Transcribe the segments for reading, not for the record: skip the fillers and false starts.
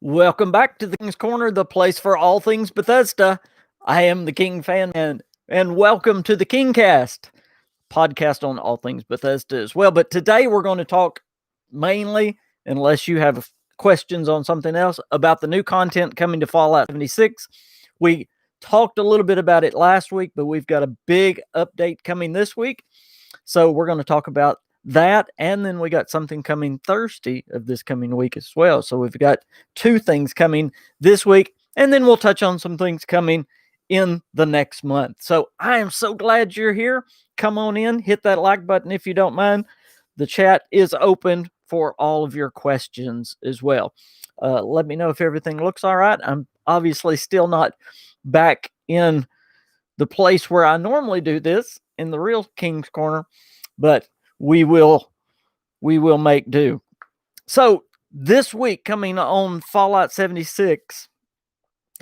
Welcome back to the King's Corner, the place for all things Bethesda. I am the KingFanMan, and welcome to the KingCast, podcast on all things Bethesda as well. But today we're going to talk mainly, unless you have questions on something else, about the new content coming to Fallout 76. We talked a little bit about it last week, but we've got a big update coming this week. So we're going to talk about that, and then we got something coming Thursday of this coming week as well. So we've got two things coming this week, and then we'll touch on some things coming in the next month. So I am so glad you're here. Come on in, hit that like button if you don't mind. The chat is open for all of your questions as well. Let me know if everything looks all right. I'm obviously still not back in the place where I normally do this in the real King's Corner, but we will make do. So this week coming on Fallout 76,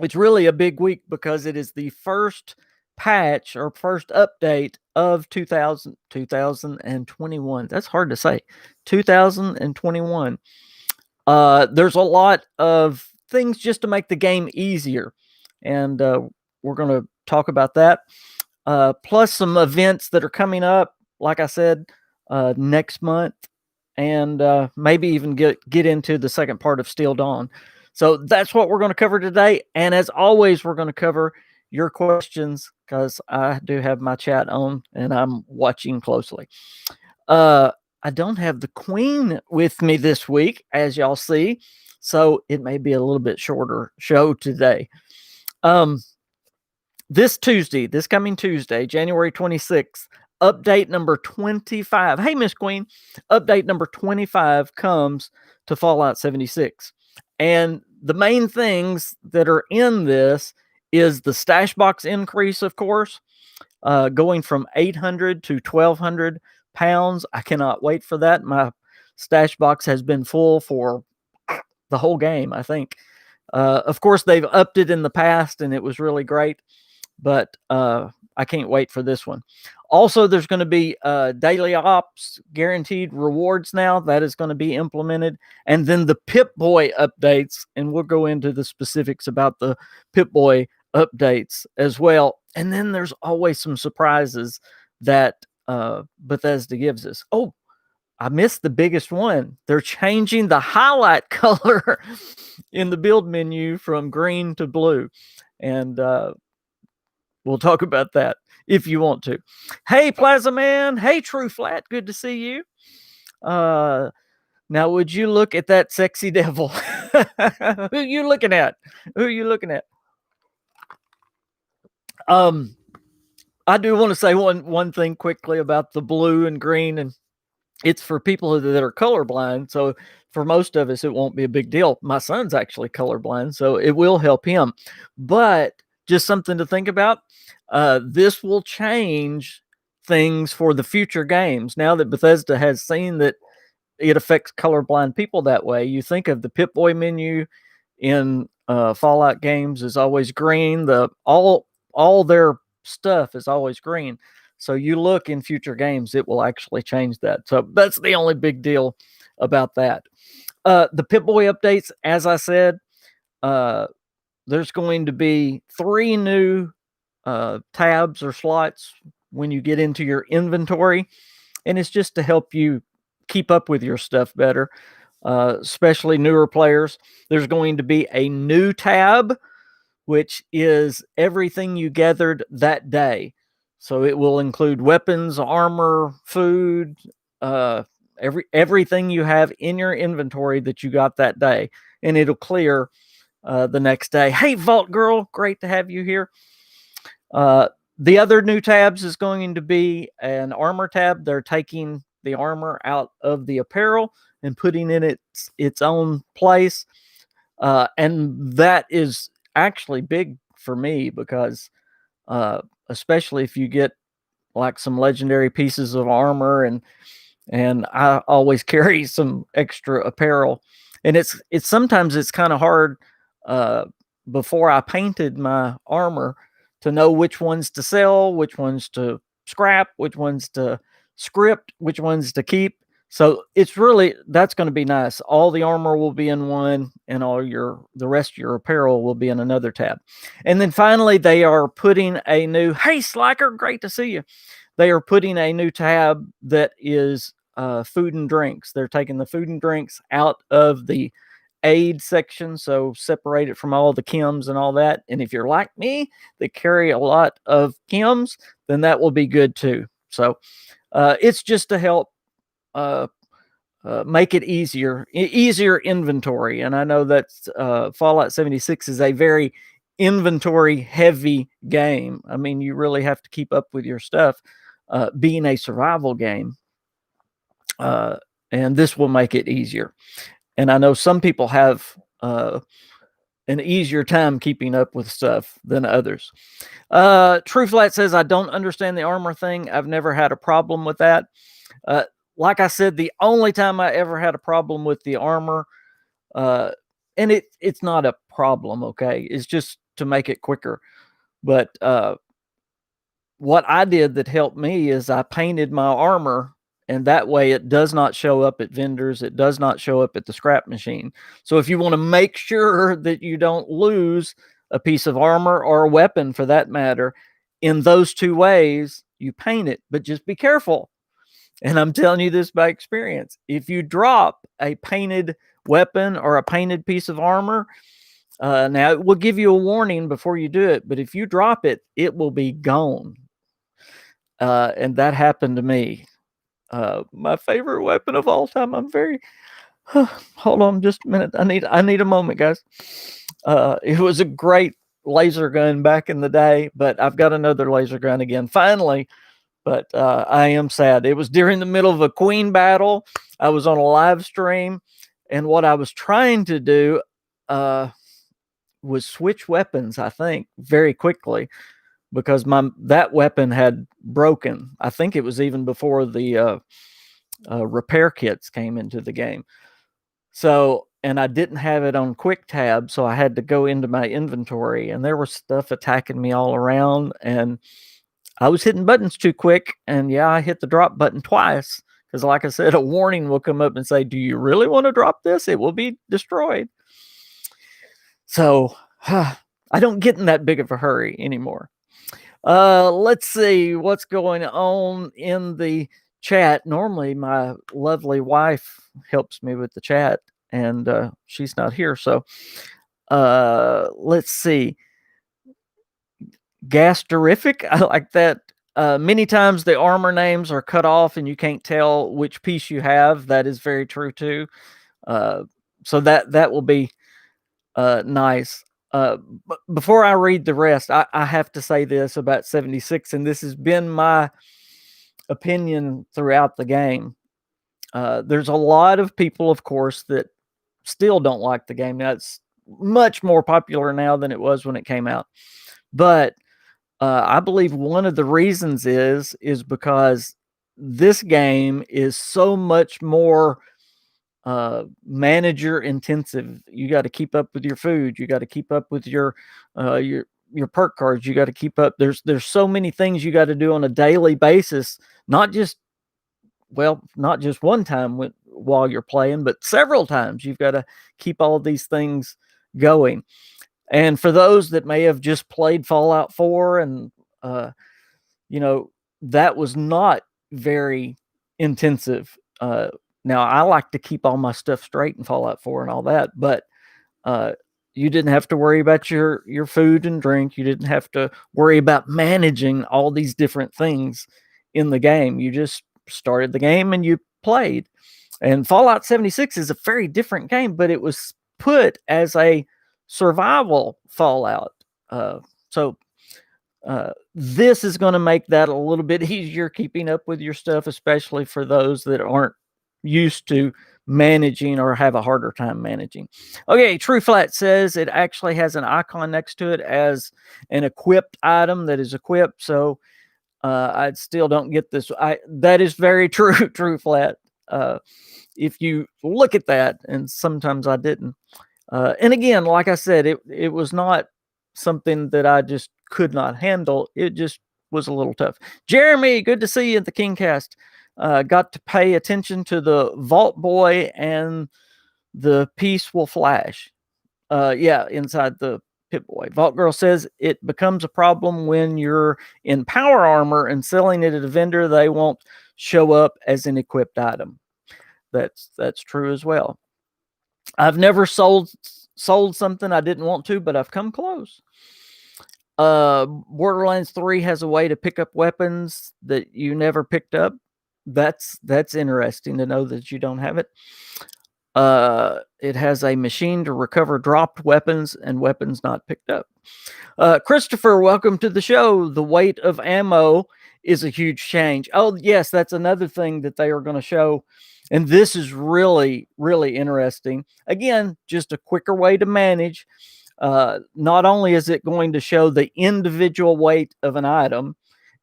it's really a big week because it is the first patch or first update of 2021. That's hard to say. 2021. There's a lot of things just to make the game easier, and we're going to talk about that. Plus some events that are coming up, like I said, next month, and maybe even get into the second part of Steel Dawn. So that's what we're going to cover today. And as always, we're going to cover your questions because I do have my chat on and I'm watching closely. I don't have the Queen with me this week, as y'all see, so it may be a little bit shorter show today. This coming Tuesday, January 26th, update number 25. Hey, Miss Queen, update number 25 comes to Fallout 76. And the main things that are in this is the stash box increase, of course, going from 800 to 1,200 pounds. I cannot wait for that. My stash box has been full for the whole game, I think. Of course, they've upped it in the past, and it was really great. But I can't wait for this one. Also, there's going to be daily ops guaranteed rewards now. That is going to be implemented. And then the Pip-Boy updates, and we'll go into the specifics about the Pip-Boy updates as well. And then there's always some surprises that Bethesda gives us. Oh, I missed the biggest one. They're changing the highlight color in the build menu from green to blue. And we'll talk about that if you want to. Hey, Plaza Man. Hey, True Flat. Good to see you. Now, would you look at that sexy devil? Who you looking at? Who are you looking at? I do want to say one thing quickly about the blue and green, and it's for people that are colorblind. So for most of us, it won't be a big deal. My son's actually colorblind, so it will help him. But just something to think about. This will change things for the future games. Now that Bethesda has seen that it affects colorblind people that way, you think of the Pip-Boy menu in Fallout games is always green. All their stuff is always green. So you look in future games, it will actually change that. So that's the only big deal about that. The Pip-Boy updates, as I said, there's going to be 3 new tabs or slots when you get into your inventory, and it's just to help you keep up with your stuff better, especially newer players. There's going to be a new tab, which is everything you gathered that day. So it will include weapons, armor, food, everything you have in your inventory that you got that day, and it'll clear the next day. Hey, Vault Girl, great to have you here. The other new tabs is going to be an armor tab. They're taking the armor out of the apparel and putting in its own place. And that is actually big for me because especially if you get like some legendary pieces of armor, and I always carry some extra apparel, and it's sometimes it's kind of hard before I painted my armor to know which ones to sell, which ones to scrap, which ones to script, which ones to keep. So it's really that's going to be nice. All the armor will be in one, and the rest of your apparel will be in another tab. And then finally, they are putting a new. Hey, Slacker, great to see you. They are putting a new tab that is food and drinks. They're taking the food and drinks out of the aid section, so separate it from all the chems and all that. And if you're like me, that carry a lot of chems, then that will be good too. So it's just to help uh, make it easier inventory. And I know that Fallout 76 is a very inventory heavy game. I mean, you really have to keep up with your stuff, being a survival game. And this will make it easier. And I know some people have an easier time keeping up with stuff than others. True Flat says, I don't understand the armor thing. I've never had a problem with that. Like I said, the only time I ever had a problem with the armor, and it's not a problem, okay? It's just to make it quicker. But what I did that helped me is I painted my armor, and that way it does not show up at vendors. It does not show up at the scrap machine. So if you want to make sure that you don't lose a piece of armor or a weapon for that matter, in those two ways, you paint it, but just be careful. And I'm telling you this by experience. If you drop a painted weapon or a painted piece of armor, now it will give you a warning before you do it, but if you drop it, it will be gone. And that happened to me. My favorite weapon of all time. I'm very hold on just a minute. I need a moment, guys. It was a great laser gun back in the day, but I've got another laser gun again. Finally. But I am sad. It was during the middle of a Queen battle. I was on a live stream, and what I was trying to do was switch weapons, I think, very quickly because that weapon had broken. I think it was even before the repair kits came into the game. So, and I didn't have it on quick tab, so I had to go into my inventory, and there was stuff attacking me all around, and I was hitting buttons too quick, and yeah, I hit the drop button twice because, like I said, a warning will come up and say, "Do you really want to drop this? It will be destroyed." So I don't get in that big of a hurry anymore. Let's see what's going on in the chat. Normally, my lovely wife helps me with the chat, and she's not here. So let's see. Gasterific, I like that. Many times the armor names are cut off and you can't tell which piece you have. That is very true too. So that will be nice. But before I read the rest, I have to say this about 76, and this has been my opinion throughout the game. There's a lot of people, of course, that still don't like the game. Now, it's much more popular now than it was when it came out. But I believe one of the reasons is because this game is so much more manager intensive. You got to keep up with your food. You got to keep up with your perk cards. You got to keep up. There's so many things you got to do on a daily basis. Not just one time while you're playing, but several times. You've got to keep all of these things going. And for those that may have just played Fallout 4 and, that was not very intensive. Now, I like to keep all my stuff straight in Fallout 4 and all that, but you didn't have to worry about your food and drink. You didn't have to worry about managing all these different things in the game. You just started the game and you played. And Fallout 76 is a very different game, but it was put as a survival Fallout. So this is going to make that a little bit easier keeping up with your stuff, especially for those that aren't used to managing or have a harder time managing. Okay, True Flat says it actually has an icon next to it as an equipped item that is equipped. So I still don't get this. That is very true, True Flat. If you look at that, and sometimes I didn't. And again, like I said, it was not something that I just could not handle. It just was a little tough. Jeremy, good to see you at the Kingcast. got to pay attention to the Vault Boy and the piece will flash. Yeah, inside the Pip-Boy. Vault Girl says it becomes a problem when you're in power armor and selling it at a vendor. They won't show up as an equipped item. That's true as well. I've never sold something I didn't want to, but I've come close. Borderlands 3 has a way to pick up weapons that you never picked up. That's interesting to know that you don't have it. It has a machine to recover dropped weapons and weapons not picked up. Christopher, welcome to the show. The weight of ammo is a huge change. Oh, yes, that's another thing that they are going to show. And this is really, really interesting. Again, just a quicker way to manage. Not only is it going to show the individual weight of an item,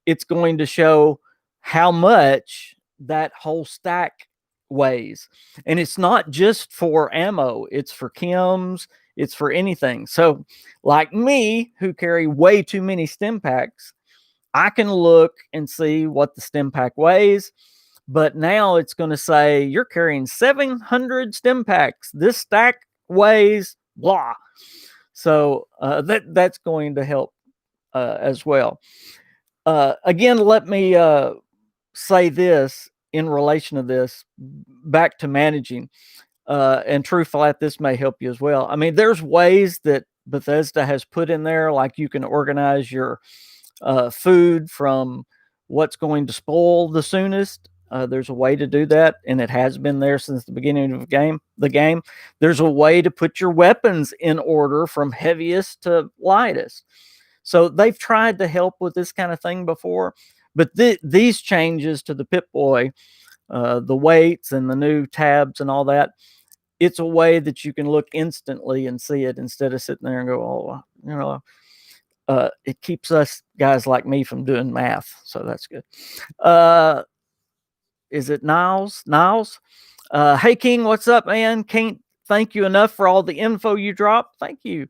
it's going to show how much that whole stack weighs. And it's not just for ammo, it's for chems, it's for anything. So, like me, who carry way too many stim packs, I can look and see what the stim pack weighs. But now it's going to say you're carrying 700 stim packs. This stack weighs blah. So that's going to help as well. Again, let me say this in relation to this, back to managing. And True Flat, this may help you as well. I mean, there's ways that Bethesda has put in there, like you can organize your food from what's going to spoil the soonest. There's a way to do that, and it has been there since the beginning of the game. There's a way to put your weapons in order from heaviest to lightest. So they've tried to help with this kind of thing before, but these changes to the Pip-Boy, the weights and the new tabs and all that, it's a way that you can look instantly and see it instead of sitting there and go, oh, it keeps us guys like me from doing math. So that's good. Is it Niles? Hey, King, what's up, man? Can't thank you enough for all the info you dropped. Thank you.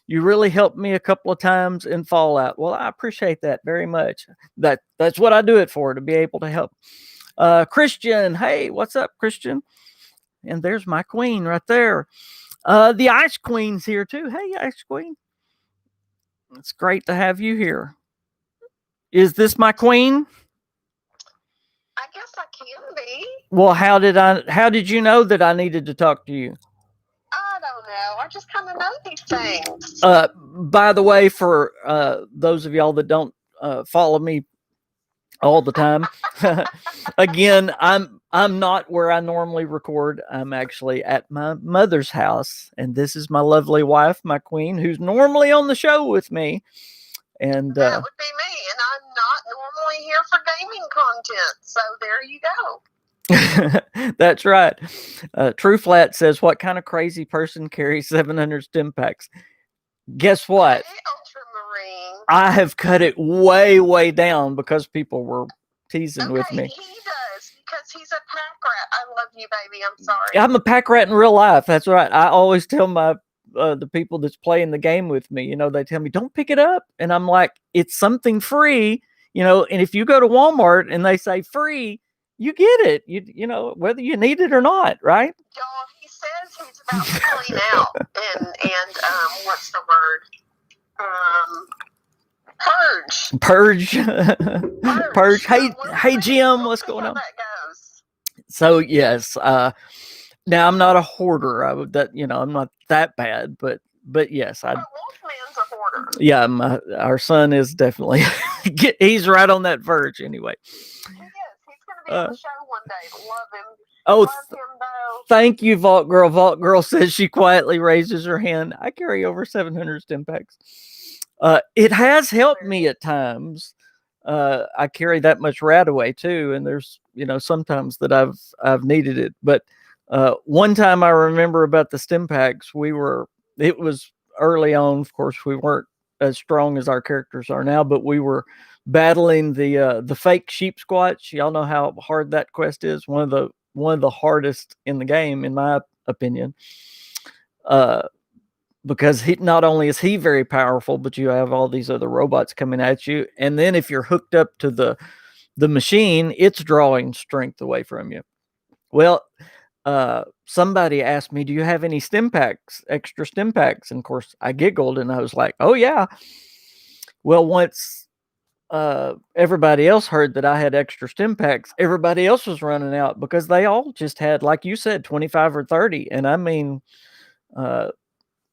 You really helped me a couple of times in Fallout. Well, I appreciate that very much. That's what I do it for, to be able to help. Christian, hey, what's up, Christian? And there's my queen right there. The Ice Queen's here too. Hey, Ice Queen. It's great to have you here. Is this my queen? I guess I can be. Well, how did you know that I needed to talk to you? I don't know. I just kind of know these things. By the way, for those of y'all that don't follow me all the time, again, I'm not where I normally record. I'm actually at my mother's house, and this is my lovely wife, my queen, who's normally on the show with me. And that would be me, and I'm not normally here for gaming content, so there you go. That's right. True Flat says, what kind of crazy person carries 700 stim packs? Guess what? Hey, Ultramarine. I have cut it way, way down because people were teasing with me. He does, because he's a pack rat. I love you, baby. I'm sorry. I'm a pack rat in real life. That's right. I always tell my the people that's playing the game with me, they tell me, don't pick it up. And I'm like, it's something free, and if you go to Walmart and they say free, you get it, whether you need it or not, right? Y'all, he says he's about to clean out and what's the word? Purge. Hey, Jim, what's going on? That goes. So yes, now I'm not a hoarder. I'm not that bad, but yes, Wolfman's a hoarder. Yeah, our son is definitely. He's right on that verge, anyway. He is. He's going to be on the show one day. Love him. Oh, love him though. Thank you, Vault Girl. Vault Girl says she quietly raises her hand. I carry over 700 stim packs. It has helped me at times. I carry that much Radaway too, and there's sometimes that I've needed it, but. One time I remember about the stim packs, it was early on, of course, we weren't as strong as our characters are now, but we were battling the fake sheep squatch. Y'all know how hard that quest is. One of the hardest in the game, in my opinion. Because not only is he very powerful, but you have all these other robots coming at you. And then if you're hooked up to the machine, it's drawing strength away from you. Well, somebody asked me, "Do you have any stim packs, extra stim packs?" And of course, I giggled and I was like, "Oh yeah." Well, once everybody else heard that I had extra stim packs, everybody else was running out because they all just had, like you said, 25 or 30. And I mean,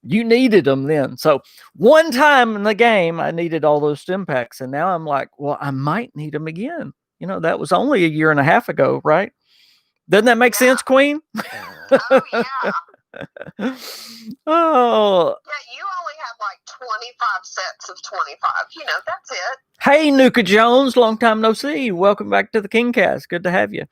you needed them then. So one time in the game, I needed all those stim packs. And now I'm like, well, I might need them again. You know, that was only a year and a half ago, right? Doesn't that make sense, Queen? Oh, yeah. Oh. Yeah, you only have like 25 sets of 25. You know, that's it. Hey, Nuka Jones, long time no see. Welcome back to the KingCast. Good to have you.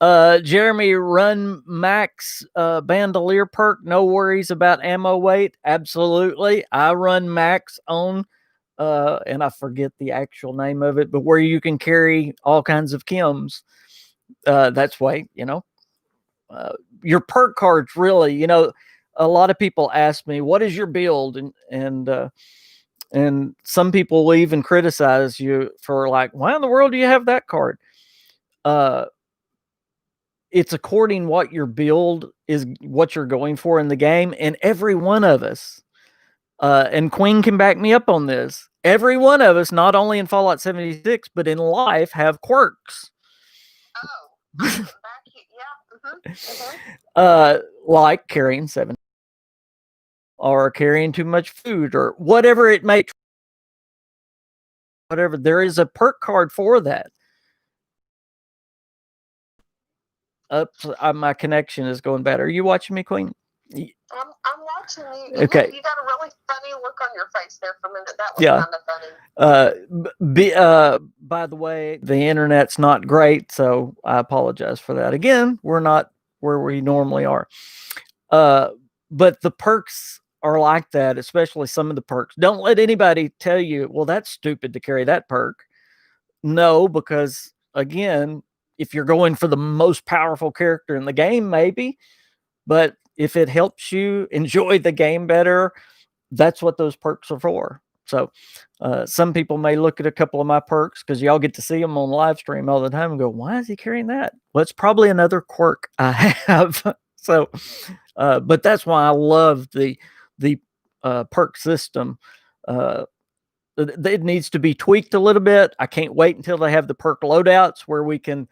Jeremy, run max bandolier perk. No worries about ammo weight. Absolutely. I run max on, and I forget the actual name of it, but where you can carry all kinds of chems. That's why, you know, your perk cards really, you know, a lot of people ask me, what is your build? And some people will even criticize you for like, why in the world do you have that card? It's according what your build is, what you're going for in the game. And every one of us, and Queen can back me up on this, every one of us, not only in Fallout 76, but in life, have quirks. Oh, back here. Yeah. Mm-hmm. Like carrying 7 or carrying too much food or whatever it may, whatever. There is a perk card for that. My connection is going bad. Are you watching me, Queen? I'm watching you. Okay. You got a really funny look on your face there for a minute. That was kind of funny. By the way, the internet's not great, so I apologize for that. Again, we're not where we normally are. But the perks are like that, especially some of the perks. Don't let anybody tell you, well, that's stupid to carry that perk. No, because again, if you're going for the most powerful character in the game, maybe, but if it helps you enjoy the game better, that's what those perks are for. So some people may look at a couple of my perks because y'all get to see them on live stream all the time and go, why is he carrying that? Well, it's probably another quirk I have. So, but that's why I love the perk system. It needs to be tweaked a little bit. I can't wait until they have the perk loadouts where we can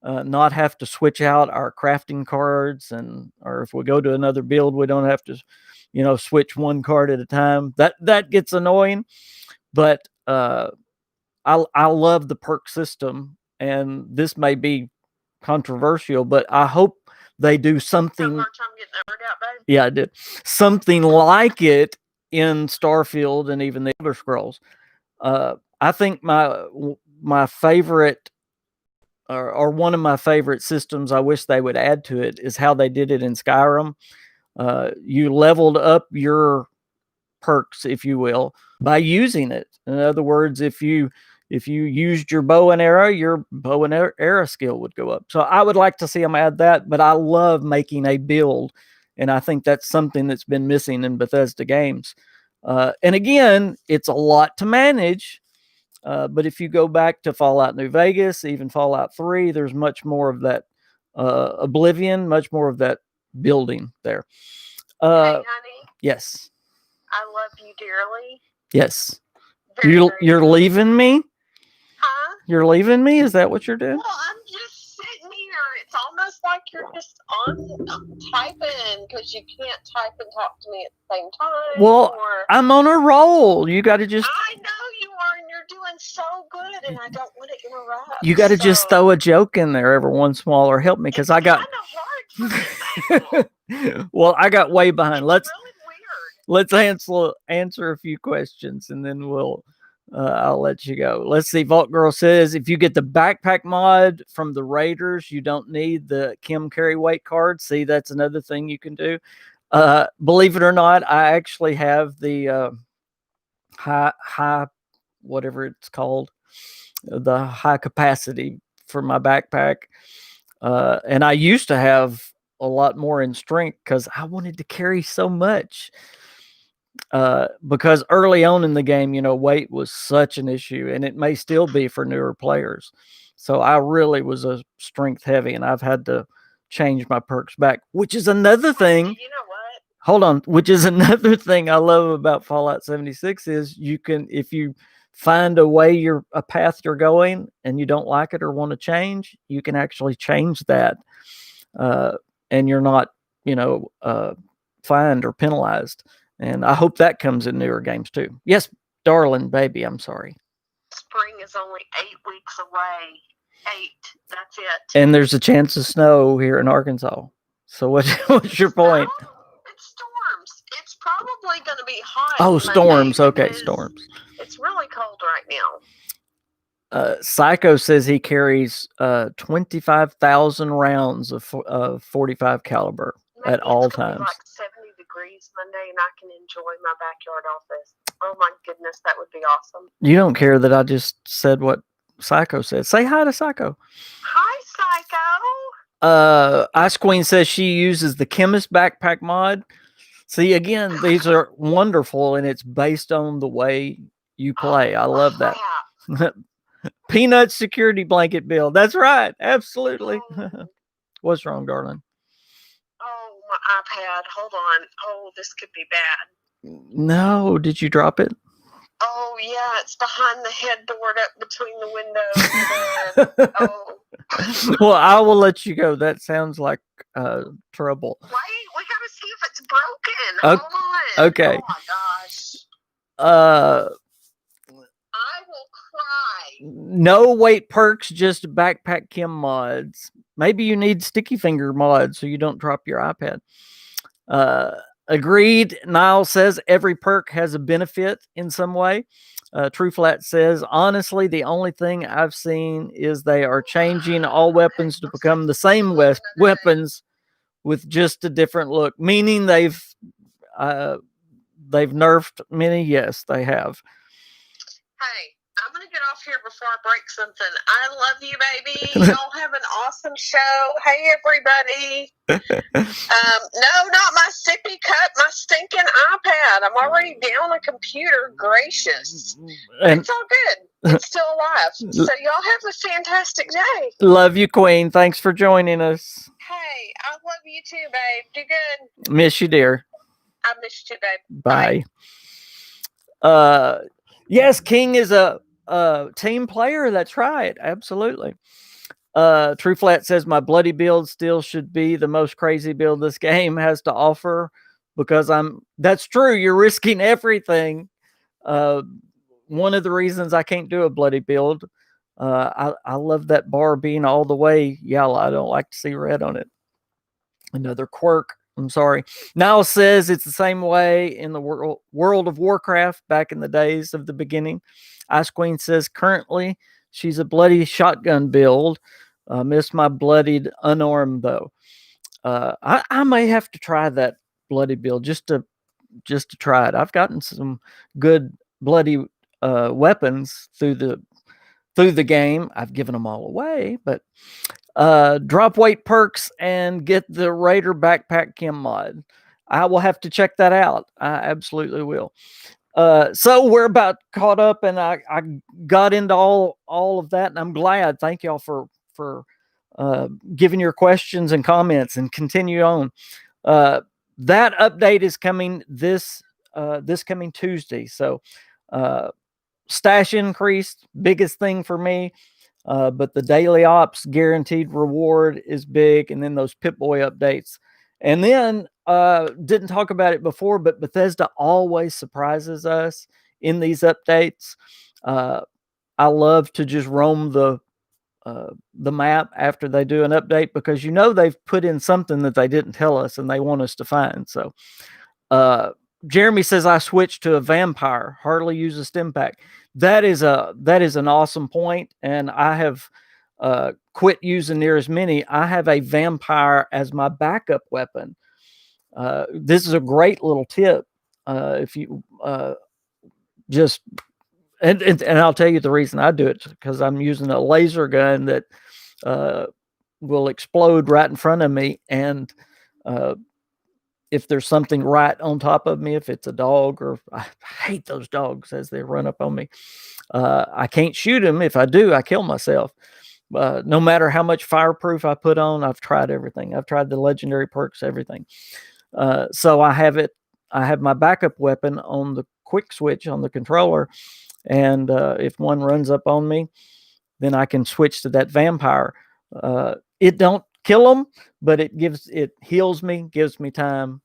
not have to switch out our crafting cards, and or if we go to another build, we don't have to, you know, switch one card at a time. That gets annoying, but I love the perk system, and this may be controversial, but I hope they do something. Yeah, I did something like it in Starfield and even the Elder Scrolls. I think my favorite or one of my favorite systems I wish they would add to it is how they did it in Skyrim. You leveled up your perks, if you will, by using it. In other words, if you used your bow and arrow, your bow and arrow skill would go up. So I would like to see them add that, but I love making a build, and I think that's something that's been missing in Bethesda games. And again, it's a lot to manage. But if you go back to Fallout New Vegas, even Fallout 3, there's much more of that Oblivion, much more of that building there. Hey, honey. Yes. I love you dearly. Yes. You're leaving me? Huh? You're leaving me? Is that what you're doing? Well, I'm just sitting here. It's almost like you're just on typing because you can't type and talk to me at the same time. Well, I'm on a roll. You got to just. I know you are, and you're doing so good, and I don't want to interrupt. You got to just throw a joke in there every once in a while, or help me because I got. Kind of hard for me. Well, I got way behind. It's really Let's answer a few questions, and then I'll let you go. Let's see. Vault Girl says, if you get the backpack mod from the Raiders, you don't need the Kim carry weight card. See, that's another thing you can do. Believe it or not, I actually have the high, whatever it's called, the high capacity for my backpack. And I used to have a lot more in strength because I wanted to carry so much. because early on in the game, weight was such an issue, and it may still be for newer players. So I really was a strength heavy, and I've had to change my perks back, which is another thing. You know what? Hold on, which is another thing I love about Fallout 76 is you can, if you find a path you're going and you don't like it or want to change, you can actually change that, and you're not, fined or penalized. And I hope that comes in newer games too. Yes, darling baby, I'm sorry. Spring is only 8 weeks away. 8. That's it. And there's a chance of snow here in Arkansas. So what's your point? It's storms. It's probably going to be hot. Oh, storms. Okay, storms. It's really cold right now. Psycho says he carries 25,000 rounds of 45 caliber at all times. Like 70 degrees Monday, and I can enjoy my backyard office. Oh my goodness, that would be awesome. You don't care that I just said what Psycho said. Say hi to Psycho. Hi, Psycho. Ice Queen says she uses the Chemist Backpack mod. See, again, these are wonderful, and it's based on the way you play. I love that. Peanut security blanket build. That's right. Absolutely. What's wrong, darling? Oh, my iPad. Hold on. Oh, this could be bad. No. Did you drop it? Oh, yeah. It's behind the headboard up between the windows. Oh. Well, I will let you go. That sounds like trouble. Wait, we got to see if it's broken. Hold on. Okay. Oh, my gosh. I will cry. No weight perks, just backpack chem mods. Maybe you need sticky finger mods so you don't drop your iPad. Agreed. Niall says every perk has a benefit in some way. True Flat says, honestly, the only thing I've seen is they are changing all weapons to become the same weapons with just a different look. Meaning they've nerfed many. Yes, they have. Hey, I'm going to get off here before I break something. I love you, baby. Y'all have an awesome show. Hey, everybody. No, not my sippy cup, my stinking iPad. I'm already down a computer. Gracious. It's all good. It's still alive. So y'all have a fantastic day. Love you, Queen. Thanks for joining us. Hey, I love you too, babe. Do good. Miss you, dear. I miss you too, babe. Bye. Yes, King is a team player. That's right. Absolutely. True Flat says my bloody build still should be the most crazy build this game has to offer because that's true. You're risking everything. One of the reasons I can't do a bloody build, I love that bar being all the way yellow. I don't like to see red on it. Another quirk. I'm sorry. Niall says it's the same way in the World of Warcraft back in the days of the beginning. Ice Queen says currently she's a bloody shotgun build. Miss my bloodied unarmed though. I may have to try that bloody build just to try it. I've gotten some good bloody weapons through the game. I've given them all away, but drop weight perks and get the Raider backpack chem mod. I will have to check that out. I absolutely will. So we're about caught up, and I got into all of that, and I'm glad. Thank y'all for giving your questions and comments, and continue on. That update is coming this coming Tuesday. So stash increased, biggest thing for me. But the daily ops guaranteed reward is big, and then those Pip-Boy updates. And then didn't talk about it before, but Bethesda always surprises us in these updates. I love to just roam the map after they do an update because they've put in something that they didn't tell us and they want us to find. So Jeremy says I switched to a vampire, hardly use a stim pack. That is an awesome point, and I have quit using near as many. I have a vampire as my backup weapon. This is a great little tip. If you just and I'll tell you the reason I do it, because I'm using a laser gun that will explode right in front of me, and if there's something right on top of me, if it's a dog, or I hate those dogs as they run up on me. I can't shoot them. If I do, I kill myself. No matter how much fireproof I put on, I've tried everything. I've tried the legendary perks, everything. So I have my backup weapon on the quick switch on the controller, and if one runs up on me, then I can switch to that vampire. It don't kill them, but it heals me, gives me time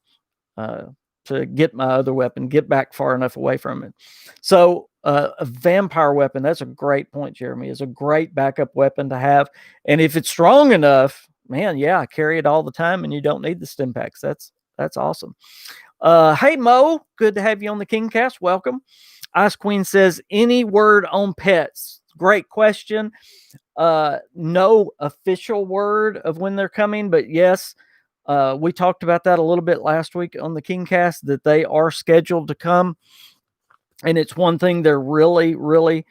to get my other weapon, get back far enough away from it. So a vampire weapon, that's a great point, Jeremy, is a great backup weapon to have. And if it's strong enough, man, yeah, I carry it all the time, and you don't need the stim packs. That's awesome. Hey Mo, good to have you on the KingCast. Welcome. Ice Queen says, any word on pets? Great question. No official word of when they're coming, but yes, we talked about that a little bit last week on the KingCast, that they are scheduled to come. And it's one thing they're really, really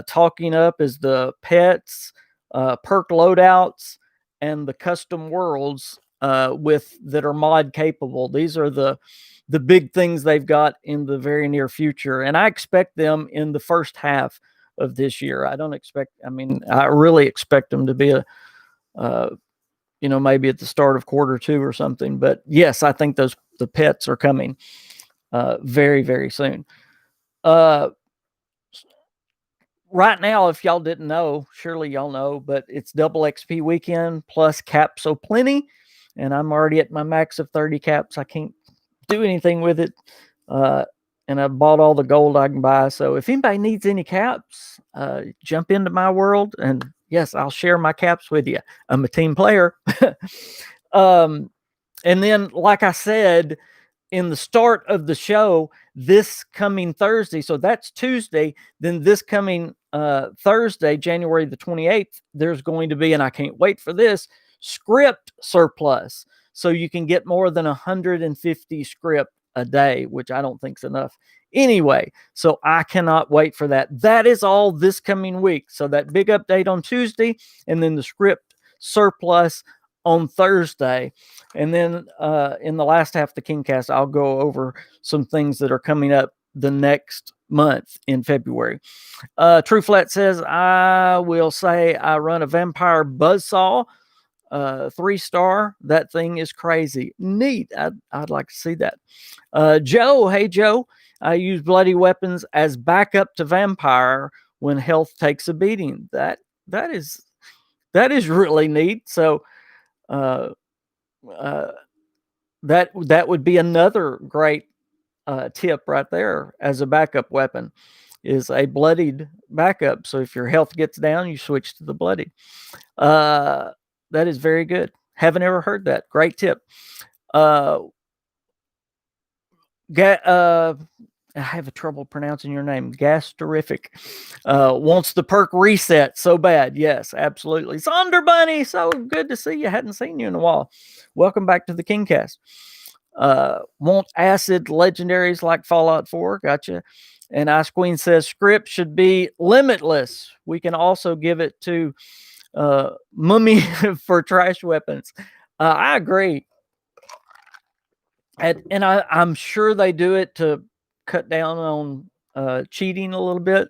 talking up is the pets, perk loadouts, and the custom worlds that are mod capable. These are the big things they've got in the very near future, and I expect them in the first half of this year. I really expect them to be maybe at the start of Q2 or something. But yes, I think the pets are coming very, very soon. Right now, if y'all didn't know, surely y'all know, but it's double XP weekend plus caps so plenty, and I'm already at my max of 30 caps. I can't do anything with it, and I bought all the gold I can buy. So if anybody needs any caps, jump into my world, and yes, I'll share my caps with you. I'm a team player. And then, like I said, in the start of the show, this coming Thursday, so that's Tuesday, then this coming Thursday, January the 28th, there's going to be, and I can't wait for this, script surplus. So you can get more than 150 script a day, which I don't think is enough anyway. So I cannot wait for that. That is all this coming week. So that big update on Tuesday, and then the script surplus on Thursday. And then in the last half of the KingCast, I'll go over some things that are coming up the next month in February. True Flat says, I will say I run a vampire buzzsaw, 3-star. That thing is crazy. Neat. I'd like to see that. Joe, hey Joe, I use bloody weapons as backup to vampire when health takes a beating. That is really neat. So that would be another great tip right there as a backup weapon, is a bloodied backup. So if your health gets down, you switch to the bloodied. That is very good. Haven't ever heard that. Great tip. I have a trouble pronouncing your name. Gas Terrific wants the perk reset so bad. Yes, absolutely. Sonder Bunny, so good to see you. Hadn't seen you in a while. Welcome back to the KingCast. Want acid legendaries like Fallout 4. Gotcha. And Ice Queen says script should be limitless. We can also give it to Mummy for trash weapons. I agree. And I'm sure they do it to cut down on cheating a little bit,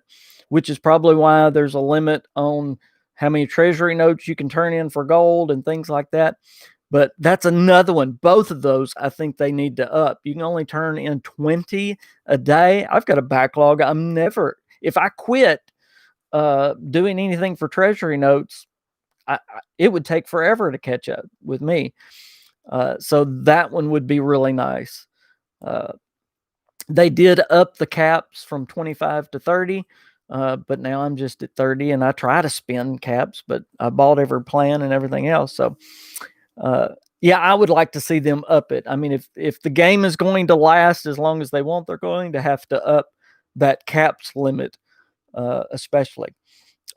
which is probably why there's a limit on how many treasury notes you can turn in for gold and things like that. But that's another one. Both of those, I think they need to up. You can only turn in 20 a day. I've got a backlog. If I quit doing anything for treasury notes, it would take forever to catch up with me. So that one would be really nice. They did up the caps from 25 to 30, but now I'm just at 30, and I try to spend caps, but I bought every plan and everything else. So, yeah, I would like to see them up it. I mean, if the game is going to last as long as they want, they're going to have to up that caps limit, especially.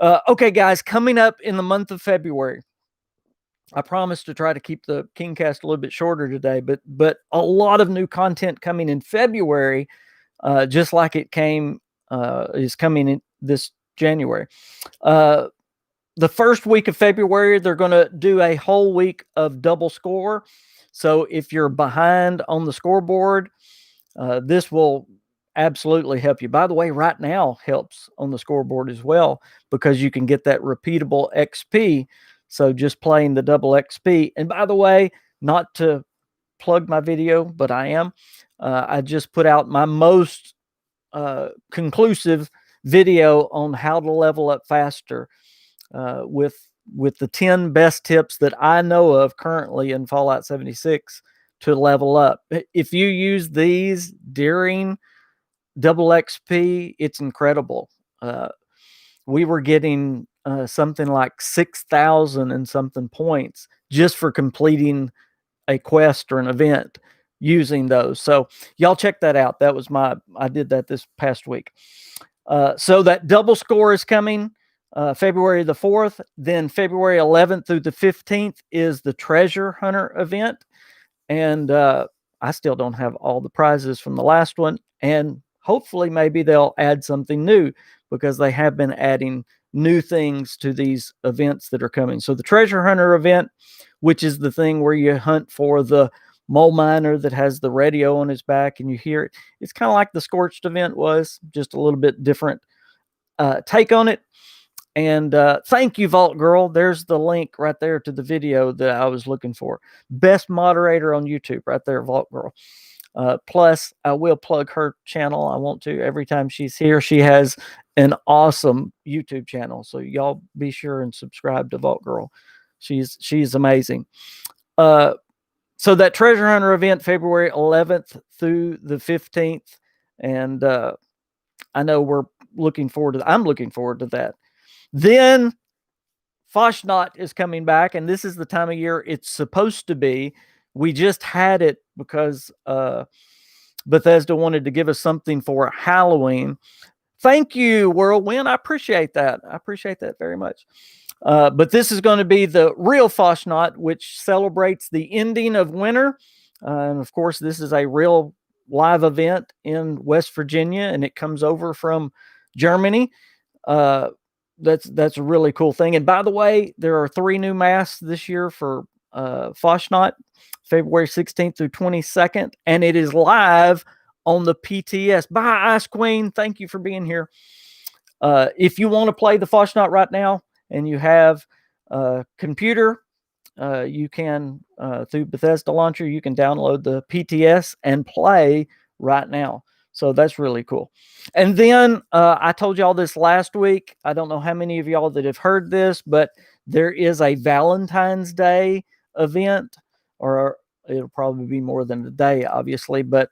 Okay, guys, coming up in the month of February, I promise to try to keep the KingCast a little bit shorter today, but a lot of new content coming in February, just like it is coming in this January. The first week of February, they're going to do a whole week of double score. So if you're behind on the scoreboard, this will absolutely help you. By the way, right now helps on the scoreboard as well, because you can get that repeatable XP. So just playing the double XP. And by the way, not to plug my video, but I am. I just put out my most conclusive video on how to level up faster, with the 10 best tips that I know of currently in Fallout 76 to level up. If you use these during double XP, it's incredible. We were getting something like 6,000 and something points just for completing a quest or an event using those. So y'all check that out. I did that this past week. So that double score is coming February the 4th. Then February 11th through the 15th is the treasure hunter event. And I still don't have all the prizes from the last one. And hopefully maybe they'll add something new, because they have been adding new things to these events that are coming. So the treasure hunter event, which is the thing where you hunt for the mole miner that has the radio on his back and you hear it. It's kind of like the Scorched event was, just a little bit different take on it. And thank you, Vault Girl. There's the link right there to the video that I was looking for. Best moderator on YouTube right there, Vault Girl. Plus, I will plug her channel. I want to every time she's here. She has an awesome YouTube channel. So y'all be sure and subscribe to Vault Girl. She's amazing. So that treasure hunter event, February 11th through the 15th. And I know I'm looking forward to that. Then Fasnacht is coming back, and this is the time of year it's supposed to be. We just had it because Bethesda wanted to give us something for Halloween. Thank you, Whirlwind. I appreciate that. I appreciate that very much. But this is going to be the real Fasnacht, which celebrates the ending of winter. And of course, this is a real live event in West Virginia, and it comes over from Germany. That's a really cool thing. And by the way, there are 3 new masks this year for Fasnacht, February 16th through 22nd, and it is live on the PTS. Bye, Ice Queen. Thank you for being here. If you want to play the Fasnacht right now and you have a computer, you can, through Bethesda Launcher, you can download the PTS and play right now. So that's really cool. And then I told y'all this last week. I don't know how many of y'all that have heard this, but there is a Valentine's Day event, or it'll probably be more than a day, obviously, but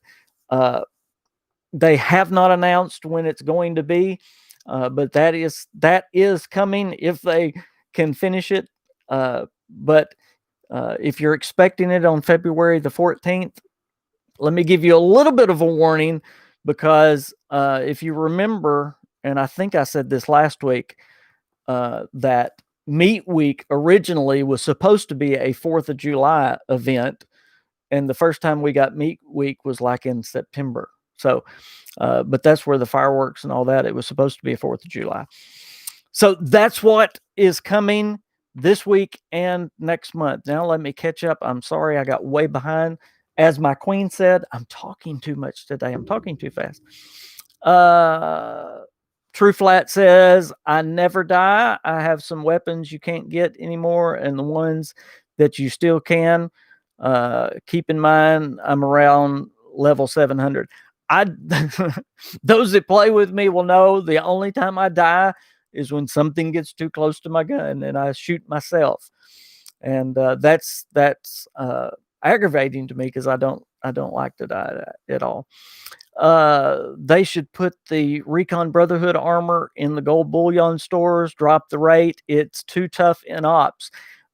they have not announced when it's going to be. But that is coming if they can finish it. But if you're expecting it on February the 14th, let me give you a little bit of a warning, because if you remember, and I think I said this last week, that Meat Week originally was supposed to be a 4th of July event, and the first time we got Meat Week was like in September. So, but that's where the fireworks and all that, it was supposed to be a 4th of July. So that's what is coming this week and next month. Now let me catch up. I'm sorry I got way behind. As my queen said, I'm talking too much today. I'm talking too fast. True Flat says, I never die. I have some weapons you can't get anymore, and the ones that you still can. Keep in mind, I'm around level 700. Those that play with me will know the only time I die is when something gets too close to my gun and I shoot myself. And that's aggravating to me, because I don't like to die at all. They should put the Recon Brotherhood armor in the gold bullion stores, drop the rate. It's too tough in ops.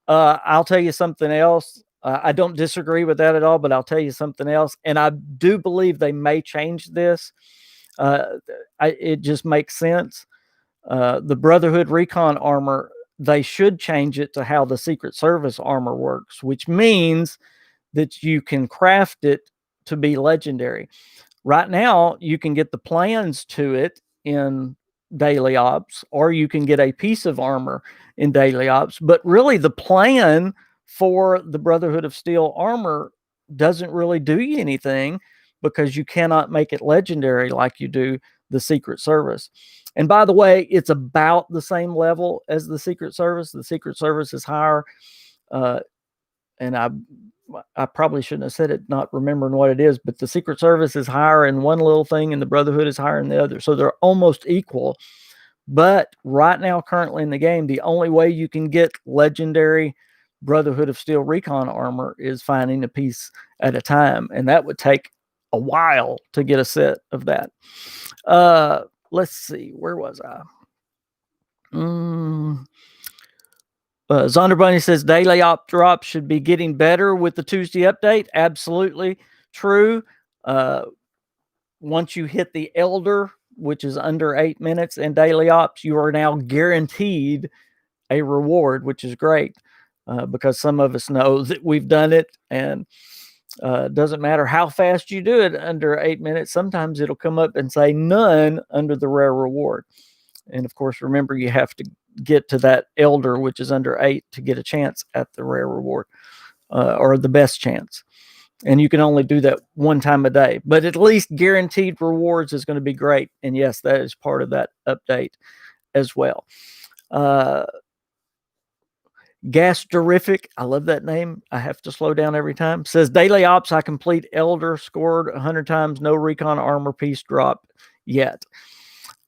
I'll tell you something else. I don't disagree with that at all, but I'll tell you something else. And I do believe they may change this. It just makes sense. The Brotherhood Recon armor, they should change it to how the Secret Service armor works, which means that you can craft it to be legendary. Right now, you can get the plans to it in daily ops, or you can get a piece of armor in daily ops. But really, the plan for the Brotherhood of Steel armor doesn't really do you anything because you cannot make it legendary like you do the Secret Service. And by the way, it's about the same level as the Secret Service. The Secret Service is higher, and I probably shouldn't have said it, not remembering what it is, but the Secret Service is higher in one little thing, and the Brotherhood is higher in the other. So they're almost equal. But right now, currently in the game, the only way you can get legendary Brotherhood of Steel recon armor is finding a piece at a time, and that would take a while to get a set of that. Let's see, where was I? Zonderbunny says daily op drops should be getting better with the Tuesday update. Absolutely true. Once you hit the Elder, which is under 8 minutes, and daily ops, you are now guaranteed a reward, which is great, because some of us know that we've done it, and doesn't matter how fast you do it under 8 minutes. Sometimes it'll come up and say none under the rare reward. And of course, remember, you have to get to that Elder, which is under 8, to get a chance at the rare reward, or the best chance. And you can only do that one time a day, but at least guaranteed rewards is going to be great. And yes, that is part of that update as well. Gasterific, I love that name. I have to slow down every time. Says daily ops, I complete Elder, scored 100 times, no recon armor piece dropped yet.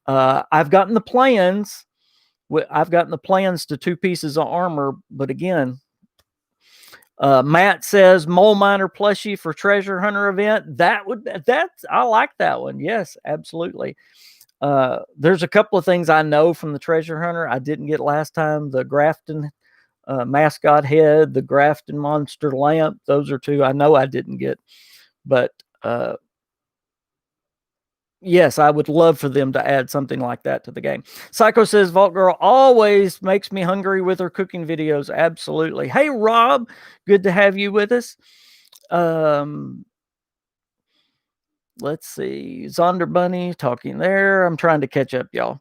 I've gotten the plans. I've gotten the plans to 2 pieces of armor, but again, Matt says mole miner plushie for treasure hunter event. That's I like that one. Yes, absolutely. There's a couple of things I know from the treasure hunter I didn't get last time. The Grafton mascot head, the Grafton monster lamp. Those are 2 I know I didn't get, but yes, I would love for them to add something like that to the game. Psycho says Vault Girl always makes me hungry with her cooking videos. Absolutely. Hey, Rob, good to have you with us. Let's see. Zonder Bunny talking there. I'm trying to catch up, y'all.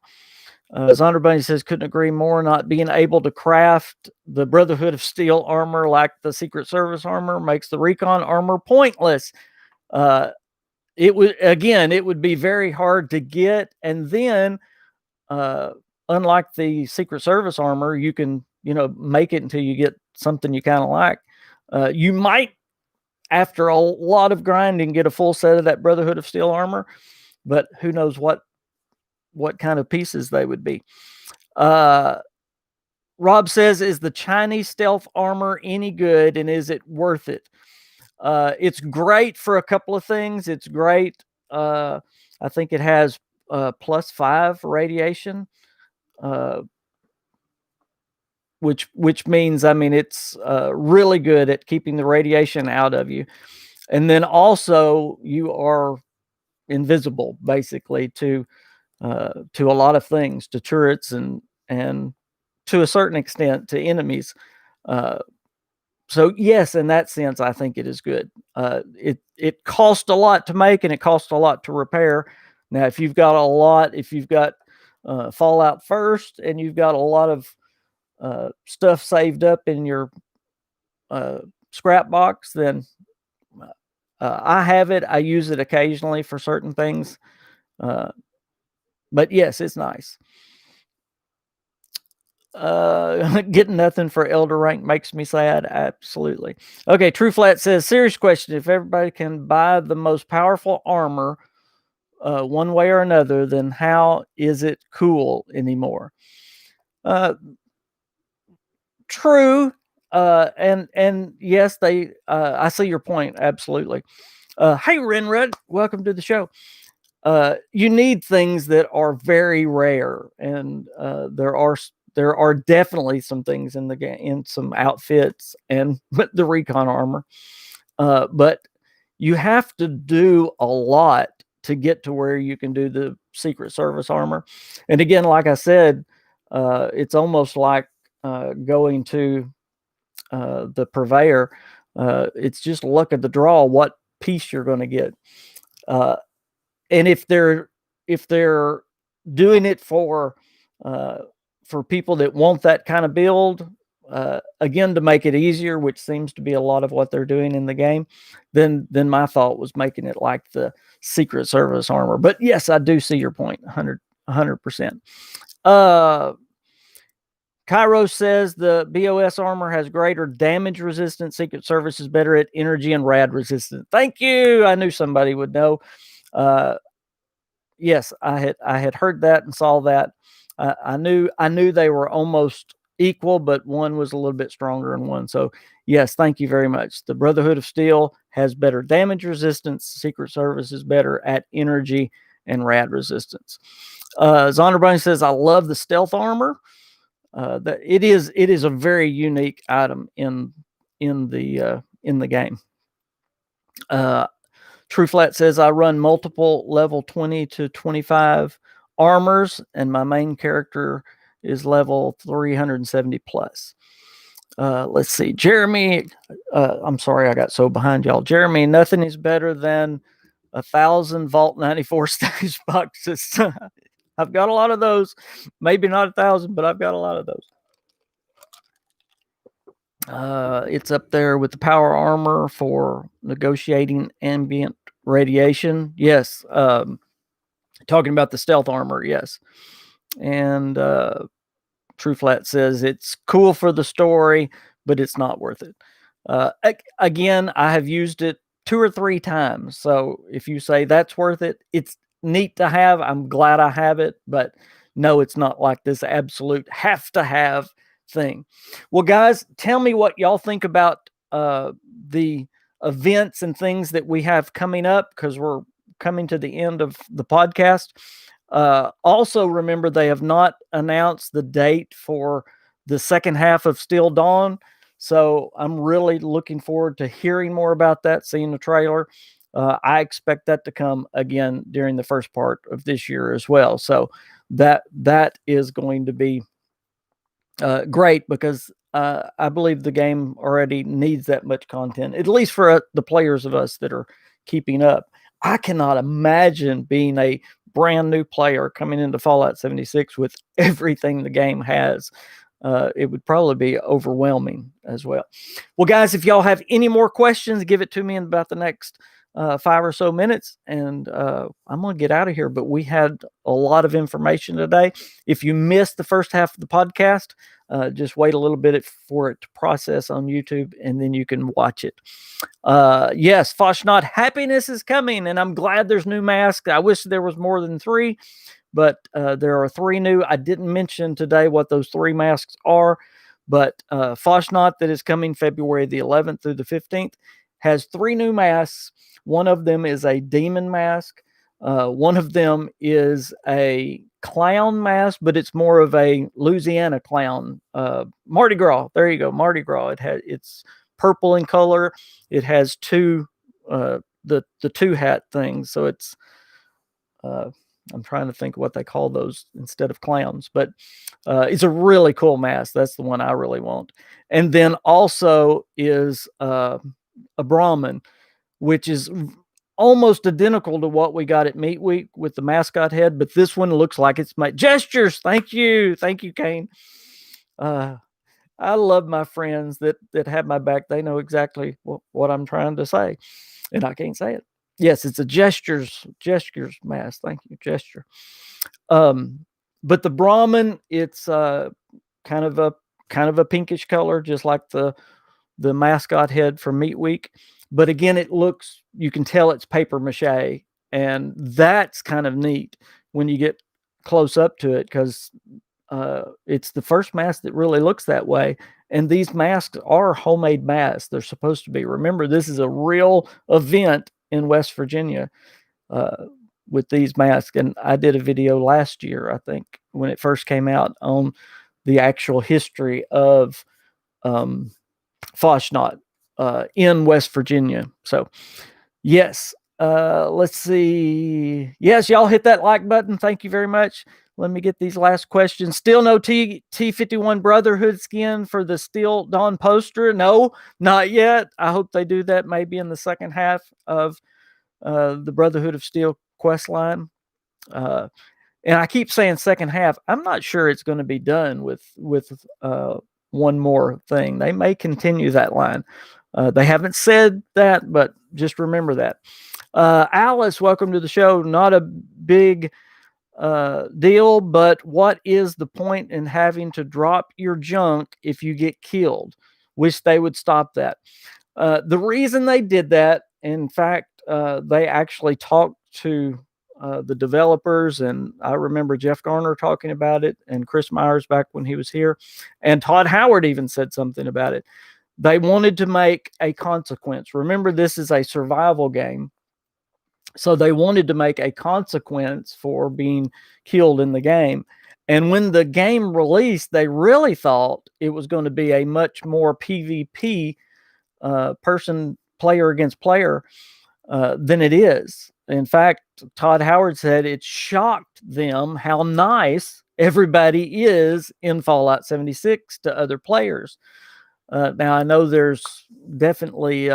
Zonder Bunny says, couldn't agree more. Not being able to craft the Brotherhood of Steel armor like the Secret Service armor makes the recon armor pointless. It would be very hard to get. And then, unlike the Secret Service armor, you can, make it until you get something you kind of like. You might, after a lot of grinding, get a full set of that Brotherhood of Steel armor, but who knows what kind of pieces they would be. Rob says, is the Chinese stealth armor any good, and is it worth it? It's great for a couple of things. It's great. I think it has +5 radiation, which means, it's really good at keeping the radiation out of you. And then also you are invisible basically to a lot of things, to turrets and to a certain extent to enemies. So yes, in that sense, I think it is good. It costs a lot to make, and it costs a lot to repair. Now, if you've got Fallout First, and you've got a lot of stuff saved up in your scrap box, then I have it. I use it occasionally for certain things. But yes, it's nice. Getting nothing for Elder rank makes me sad. Absolutely. Okay, True Flat says, serious question. If everybody can buy the most powerful armor one way or another, then how is it cool anymore? True. And yes, I see your point. Absolutely. Hey, Renred, welcome to the show. You need things that are very rare, and there are definitely some things in the game, in some outfits and the recon armor, but you have to do a lot to get to where you can do the Secret Service armor. And again, like I said, it's almost like going to the purveyor. It's just luck of the draw what piece you're going to get. And if they're doing it for people that want that kind of build, again, to make it easier, which seems to be a lot of what they're doing in the game, then my thought was making it like the Secret Service armor. But yes, I do see your point, 100%. Cairo says the BOS armor has greater damage resistance. Secret Service is better at energy and rad resistance. Thank you. I knew somebody would know. Yes, I had heard that and saw that. I knew they were almost equal, but one was a little bit stronger than one. So yes, thank you very much. The Brotherhood of Steel has better damage resistance. Secret Service is better at energy and rad resistance. Zonderbrunny says, I love the stealth armor. That it is a very unique item in the game. True Flat says, I run multiple level 20 to 25 armors, and my main character is level 370 plus. Let's see. Jeremy, I'm sorry I got so behind y'all. Jeremy, nothing is better than 1,000 Vault 94 stage boxes. I've got a lot of those. Maybe not 1,000, but I've got a lot of those. It's up there with the power armor for negotiating ambient radiation. Yes. Talking about the stealth armor. Yes. And True Flat says it's cool for the story, but it's not worth it. Again, I have used it 2 or 3 times. So if you say that's worth it, it's neat to have. I'm glad I have it, but no, it's not like this absolute have to have thing. Well, guys, tell me what y'all think about the events and things that we have coming up, because we're coming to the end of the podcast. Also, remember, they have not announced the date for the second half of Still Dawn. So I'm really looking forward to hearing more about that, seeing the trailer. I expect that to come again during the first part of this year as well. So that is going to be great, because I believe the game already needs that much content, at least for the players of us that are keeping up. I cannot imagine being a brand new player coming into Fallout 76 with everything the game has. It would probably be overwhelming as well. Well, guys, if y'all have any more questions, give it to me in about the next 5 or so minutes, and I'm going to get out of here. But we had a lot of information today. If you missed the first half of the podcast, just wait a little bit for it to process on YouTube, and then you can watch it. Yes, Fasnacht happiness is coming, and I'm glad there's new masks. I wish there was more than 3, but there are 3 new. I didn't mention today what those 3 masks are, but Fasnacht, that is coming February the 11th through the 15th, has 3 new masks. One of them is a demon mask. One of them is a clown mask, but it's more of a Louisiana clown. Mardi Gras. There you go, Mardi Gras. It's purple in color. It has 2 the 2 hat things. So it's I'm trying to think what they call those instead of clowns, but it's a really cool mask. That's the one I really want. And then also is a Brahmin, which is almost identical to what we got at Meat Week with the mascot head, but this one looks like it's my gestures. Thank you, Kane. I love my friends that have my back. They know exactly what I'm trying to say, and I can't say it. Yes, it's a gestures mask. Thank you, gesture. But the Brahmin, it's kind of a pinkish color, just like the mascot head from Meat Week. But again, you can tell it's paper mache, and that's kind of neat when you get close up to it, because it's the first mask that really looks that way. And these masks are homemade masks. They're supposed to be. Remember, this is a real event in West Virginia with these masks. And I did a video last year, I think, when it first came out, on the actual history of Fasnacht in West Virginia. So, yes. Let's see. Yes, y'all hit that like button. Thank you very much. Let me get these last questions. Still no T51 Brotherhood skin for the Still Dawn poster? No, not yet. I hope they do that maybe in the second half of the Brotherhood of Steel quest line. And I keep saying second half. I'm not sure it's going to be done with one more thing. They may continue that line. They haven't said that, but just remember that. Alice, welcome to the show. Not a big deal, but what is the point in having to drop your junk if you get killed? Wish they would stop that. The reason they did that, in fact, they actually talked to the developers, and I remember Jeff Garner talking about it, and Chris Myers back when he was here, and Todd Howard even said something about it. They wanted to make a consequence. Remember, this is a survival game. So they wanted to make a consequence for being killed in the game. And when the game released, they really thought it was going to be a much more PvP person, player against player, than it is. In fact, Todd Howard said it shocked them how nice everybody is in Fallout 76 to other players. Now, I know there's definitely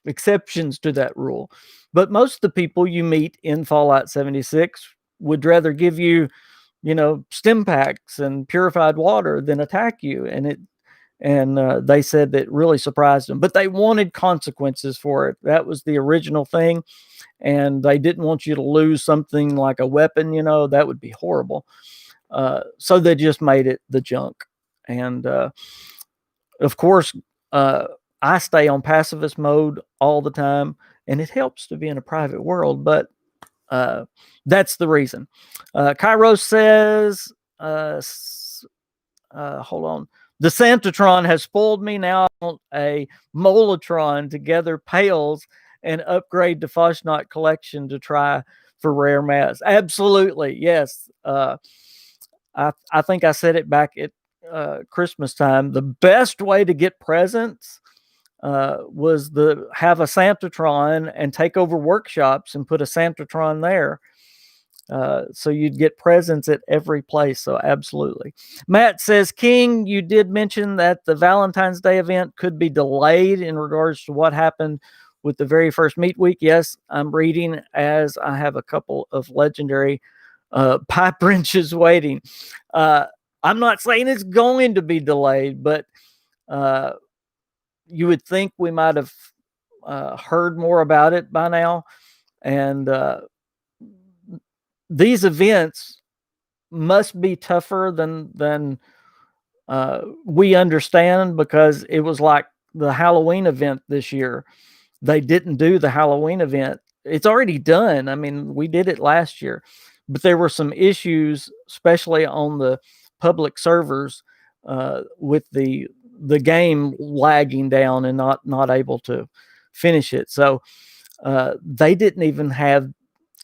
exceptions to that rule, but most of the people you meet in Fallout 76 would rather give you, stim packs and purified water than attack you. And they said that really surprised them, but they wanted consequences for it. That was the original thing. And they didn't want you to lose something like a weapon, that would be horrible. So they just made it the junk. And of course, I stay on pacifist mode all the time, and it helps to be in a private world, but that's the reason. Kairos says, hold on. The Santatron has spoiled me. Now I want a Molotron to gather pails and upgrade the Fasnacht collection to try for rare mass. Absolutely, yes. I think I said it back at Christmas time. The best way to get presents was have a Santatron and take over workshops and put a Santatron there. So you'd get presents at every place. So absolutely. Matt says, King, you did mention that the Valentine's Day event could be delayed in regards to what happened with the very first meet week. Yes, I'm reading as I have a couple of legendary pipe wrenches waiting. I'm not saying it's going to be delayed, but you would think we might have heard more about it by now. And these events must be tougher than we understand, because it was like the Halloween event this year. They didn't do the Halloween event. It's already done. I mean, we did it last year, but there were some issues, especially on the public servers, with the game lagging down and not able to finish it. So they didn't even have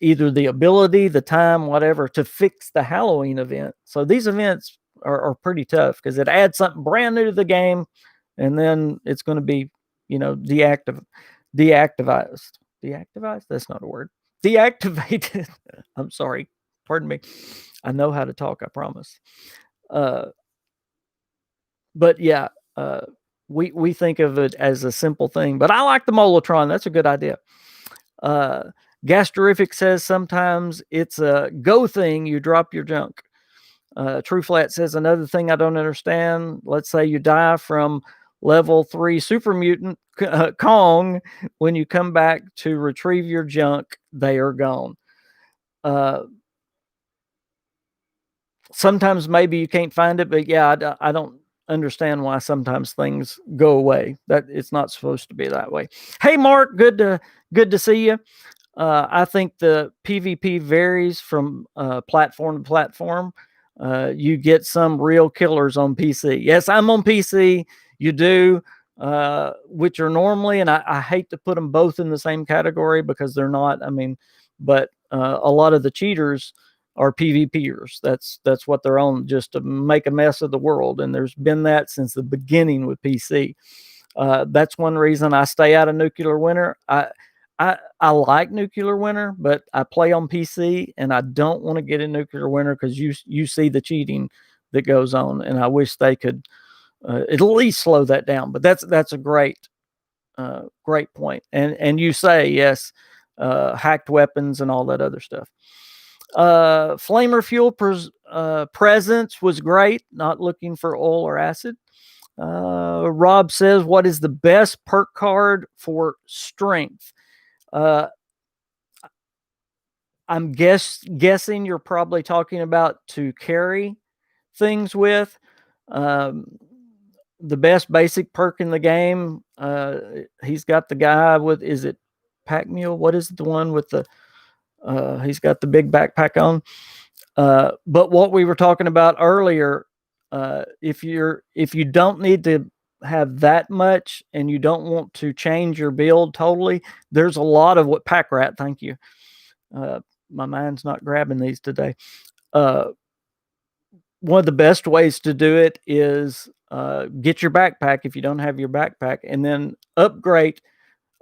either the ability, the time, whatever, to fix the Halloween event. So these events are pretty tough because it adds something brand new to the game, and then it's going to be, deactivized. Deactivized? That's not a word. Deactivated. I'm sorry. Pardon me. I know how to talk, I promise. But yeah, we think of it as a simple thing. But I like the Molotron. That's a good idea. Gastorific says sometimes it's a go thing. You drop your junk. True Flat says another thing I don't understand. Let's say you die from level 3 super mutant Kong. When you come back to retrieve your junk, they are gone. Sometimes maybe you can't find it, but yeah, I don't understand why sometimes things go away. That it's not supposed to be that way. Hey, Mark, good to see you. I think the PvP varies from platform to platform. You get some real killers on PC. Yes, I'm on PC. You do, which are normally, and I hate to put them both in the same category because they're not. I mean, but a lot of the cheaters are PvPers. That's what they're on, just to make a mess of the world. And there's been that since the beginning with PC. That's one reason I stay out of Nuclear Winter. I like Nuclear Winter, but I play on PC, and I don't want to get in Nuclear Winter because you see the cheating that goes on, and I wish they could at least slow that down. But that's a great point. And you say yes, hacked weapons and all that other stuff. Flamer fuel presence was great. Not looking for oil or acid. Rob says, what is the best perk card for strength? I'm guessing you're probably talking about to carry things with. The best basic perk in the game. He's got the guy with, is it Pack Mule? What is the one with the, he's got the big backpack on. But what we were talking about earlier, if you don't need to have that much and you don't want to change your build totally, there's a lot of what Pack Rat. Thank you. My mind's not grabbing these today. One of the best ways to do it is get your backpack if you don't have your backpack, and then upgrade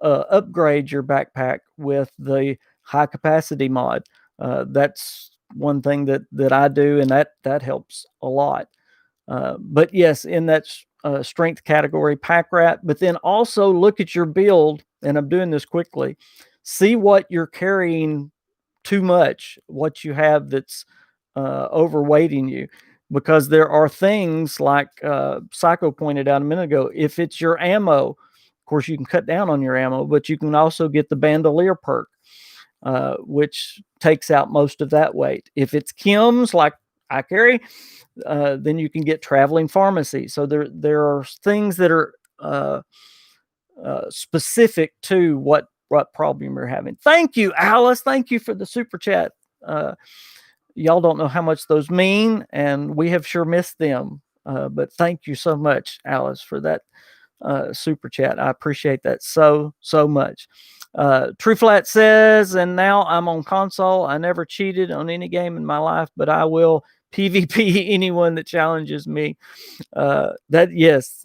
your backpack with the high capacity mod. That's one thing that I do, and that helps a lot. But yes, in that strength category, Pack Rat. But then also look at your build, and I'm doing this quickly. See what you're carrying too much, what you have that's overweighting you, because there are things like Psycho pointed out a minute ago. If it's your ammo, of course you can cut down on your ammo, but you can also get the bandolier perk, which takes out most of that weight. If it's chems like I carry, then you can get traveling pharmacy. So there are things that are specific to what problem you're having. Thank you, Alice. Thank you for the super chat. Y'all don't know how much those mean, and we have sure missed them. But thank you so much, Alice, for that super chat. I appreciate that so much. True Flat says, and now I'm on console. I never cheated on any game in my life, but I will PvP anyone that challenges me. Yes,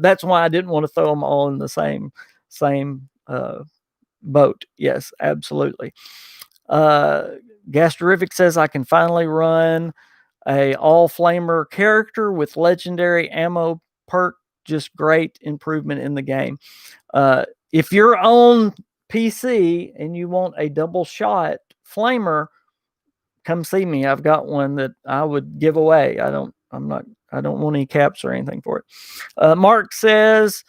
that's why I didn't want to throw them all in the same boat. Yes, absolutely. Gasterific says, I can finally run a all flamer character with legendary ammo perk. Just great improvement in the game. If you're on PC and you want a double shot flamer, come see me. I've got one that I would give away. I don't want any caps or anything for it. Mark says,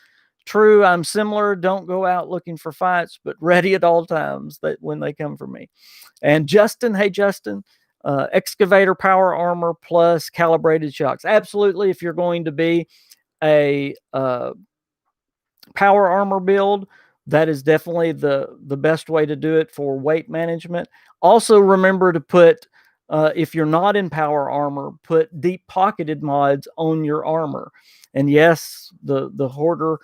true, I'm similar. Don't go out looking for fights, but ready at all times that when they come for me. And Justin, hey Justin, excavator power armor plus calibrated shocks. Absolutely. If you're going to be a power armor build, that is definitely the best way to do it for weight management. Also remember to put, if you're not in power armor, put deep pocketed mods on your armor. And yes, the hoarder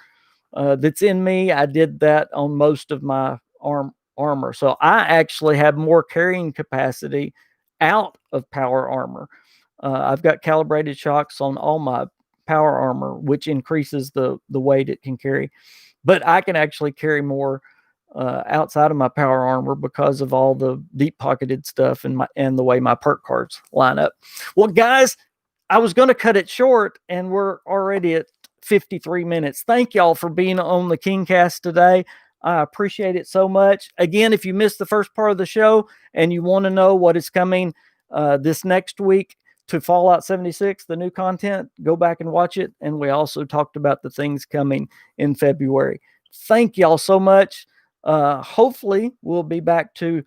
that's in me, I did that on most of my armor. So I actually have more carrying capacity out of power armor. I've got calibrated shocks on all my power armor, which increases the weight it can carry. But I can actually carry more outside of my power armor because of all the deep pocketed stuff and the way my perk cards line up. Well, guys, I was going to cut it short, and we're already at 53 minutes. Thank y'all for being on the KingCast today. I appreciate it so much. Again, if you missed the first part of the show and you want to know what is coming this next week to Fallout 76, the new content, go back and watch it. And we also talked about the things coming in February. Thank y'all so much. Hopefully we'll be back to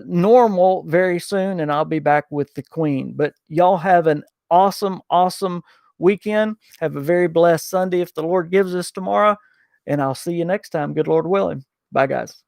normal very soon, and I'll be back with the Queen. But y'all have an awesome weekend. Have a very blessed Sunday if the Lord gives us tomorrow. And I'll see you next time. Good Lord willing. Bye, guys.